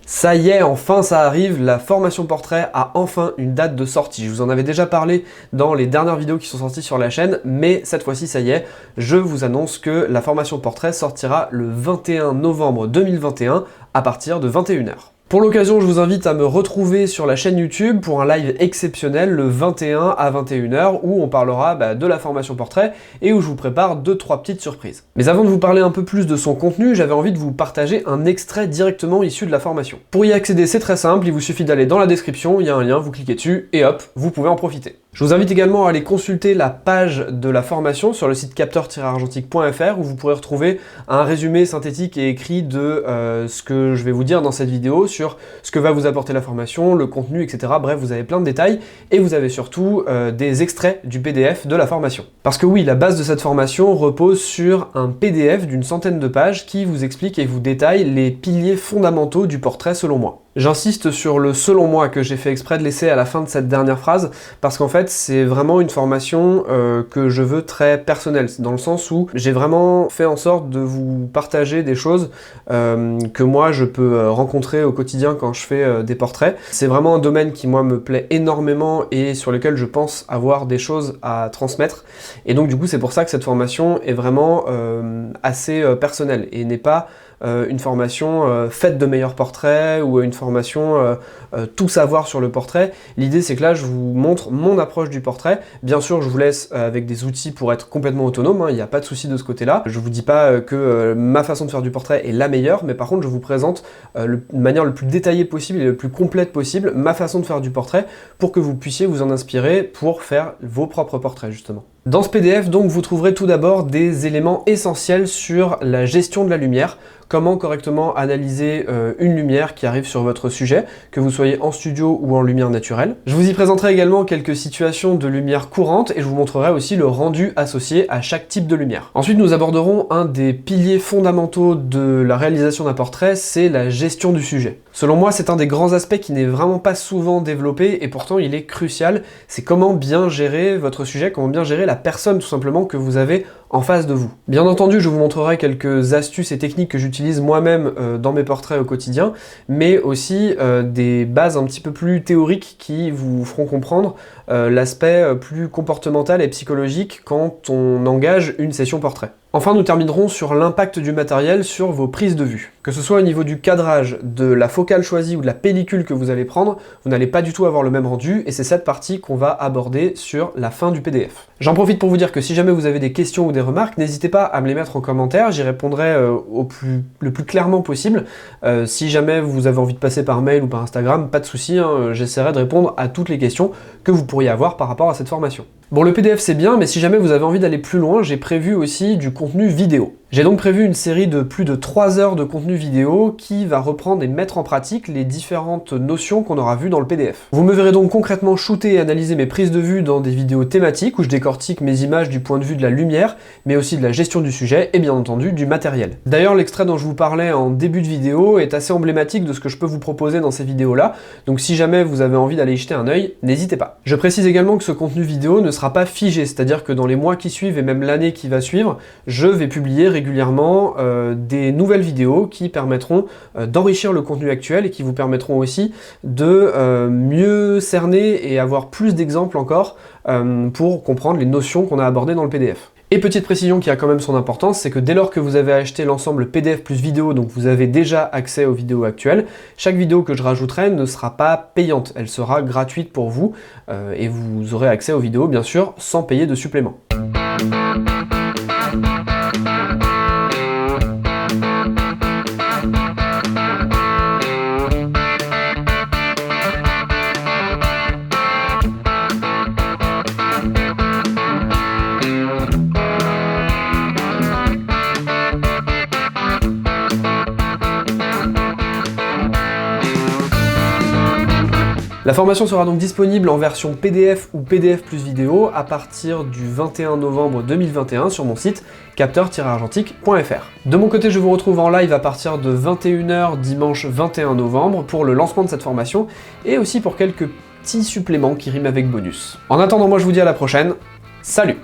Ça y est, enfin ça arrive, la formation portrait a enfin une date de sortie. Je vous en avais déjà parlé dans les dernières vidéos qui sont sorties sur la chaîne, mais cette fois-ci ça y est, je vous annonce que la formation portrait sortira le 21 novembre 2021 à partir de 21 h. Pour l'occasion, je vous invite à me retrouver sur la chaîne YouTube pour un live exceptionnel le 21 à 21 h où on parlera de la formation portrait et où je vous prépare 2-3 petites surprises. Mais avant de vous parler un peu plus de son contenu, j'avais envie de vous partager un extrait directement issu de la formation. Pour y accéder, c'est très simple, il vous suffit d'aller dans la description, il y a un lien, vous cliquez dessus et hop, vous pouvez en profiter. Je vous invite également à aller consulter la page de la formation sur le site capteur-argentique.fr où vous pourrez retrouver un résumé synthétique et écrit de ce que je vais vous dire dans cette vidéo sur ce que va vous apporter la formation, le contenu, etc. Bref, vous avez plein de détails et vous avez surtout des extraits du PDF de la formation. Parce que oui, la base de cette formation repose sur un PDF d'une centaine de pages qui vous explique et vous détaille les piliers fondamentaux du portrait selon moi. J'insiste sur le selon moi que j'ai fait exprès de laisser à la fin de cette dernière phrase parce qu'en fait c'est vraiment une formation que je veux très personnelle, dans le sens où j'ai vraiment fait en sorte de vous partager des choses que moi je peux rencontrer au quotidien quand je fais des portraits. C'est vraiment un domaine qui moi me plaît énormément et sur lequel je pense avoir des choses à transmettre, et donc du coup c'est pour ça que cette formation est vraiment assez personnelle et n'est pas une formation faite de meilleurs portraits ou une formation tout savoir sur le portrait. L'idée c'est que là je vous montre mon approche du portrait. Bien sûr je vous laisse avec des outils pour être complètement autonome, il n'y a pas de souci de ce côté là. Je vous dis pas que ma façon de faire du portrait est la meilleure, mais par contre je vous présente de manière le plus détaillée possible et le plus complète possible ma façon de faire du portrait pour que vous puissiez vous en inspirer pour faire vos propres portraits justement. Dans ce PDF, donc, vous trouverez tout d'abord des éléments essentiels sur la gestion de la lumière, comment correctement analyser une lumière qui arrive sur votre sujet, que vous soyez en studio ou en lumière naturelle. Je vous y présenterai également quelques situations de lumière courante et je vous montrerai aussi le rendu associé à chaque type de lumière. Ensuite, nous aborderons un des piliers fondamentaux de la réalisation d'un portrait, c'est la gestion du sujet. Selon moi, c'est un des grands aspects qui n'est vraiment pas souvent développé et pourtant il est crucial, c'est comment bien gérer votre sujet, comment bien gérer la personne tout simplement que vous avez en face de vous. Bien entendu, je vous montrerai quelques astuces et techniques que j'utilise moi-même dans mes portraits au quotidien, mais aussi des bases un petit peu plus théoriques qui vous feront comprendre l'aspect plus comportemental et psychologique quand on engage une session portrait. Enfin, nous terminerons sur l'impact du matériel sur vos prises de vue. Que ce soit au niveau du cadrage, de la focale choisie ou de la pellicule que vous allez prendre, vous n'allez pas du tout avoir le même rendu et c'est cette partie qu'on va aborder sur la fin du PDF. J'en profite pour vous dire que si jamais vous avez des questions ou des remarques, n'hésitez pas à me les mettre en commentaire, j'y répondrai le plus clairement possible. Si jamais vous avez envie de passer par mail ou par Instagram, pas de souci, j'essaierai de répondre à toutes les questions que vous pourriez avoir par rapport à cette formation. Bon, le PDF c'est bien, mais si jamais vous avez envie d'aller plus loin, j'ai prévu aussi du contenu vidéo. J'ai donc prévu une série de plus de 3 heures de contenu vidéo qui va reprendre et mettre en pratique les différentes notions qu'on aura vues dans le PDF. Vous me verrez donc concrètement shooter et analyser mes prises de vue dans des vidéos thématiques où je décortique mes images du point de vue de la lumière, mais aussi de la gestion du sujet et bien entendu du matériel. D'ailleurs, l'extrait dont je vous parlais en début de vidéo est assez emblématique de ce que je peux vous proposer dans ces vidéos-là, donc si jamais vous avez envie d'aller y jeter un œil, n'hésitez pas. Je précise également que ce contenu vidéo ne sera pas figé, c'est-à-dire que dans les mois qui suivent et même l'année qui va suivre, je vais publier régulièrement des nouvelles vidéos qui permettront d'enrichir le contenu actuel et qui vous permettront aussi de mieux cerner et avoir plus d'exemples encore pour comprendre les notions qu'on a abordées dans le PDF. Et petite précision qui a quand même son importance, c'est que dès lors que vous avez acheté l'ensemble PDF plus vidéo, donc vous avez déjà accès aux vidéos actuelles, chaque vidéo que je rajouterai ne sera pas payante, elle sera gratuite pour vous et vous aurez accès aux vidéos bien sûr sans payer de supplément. La formation sera donc disponible en version PDF ou PDF plus vidéo à partir du 21 novembre 2021 sur mon site capteur-argentique.fr. De mon côté, je vous retrouve en live à partir de 21 h dimanche 21 novembre pour le lancement de cette formation et aussi pour quelques petits suppléments qui riment avec bonus. En attendant, moi je vous dis à la prochaine, salut!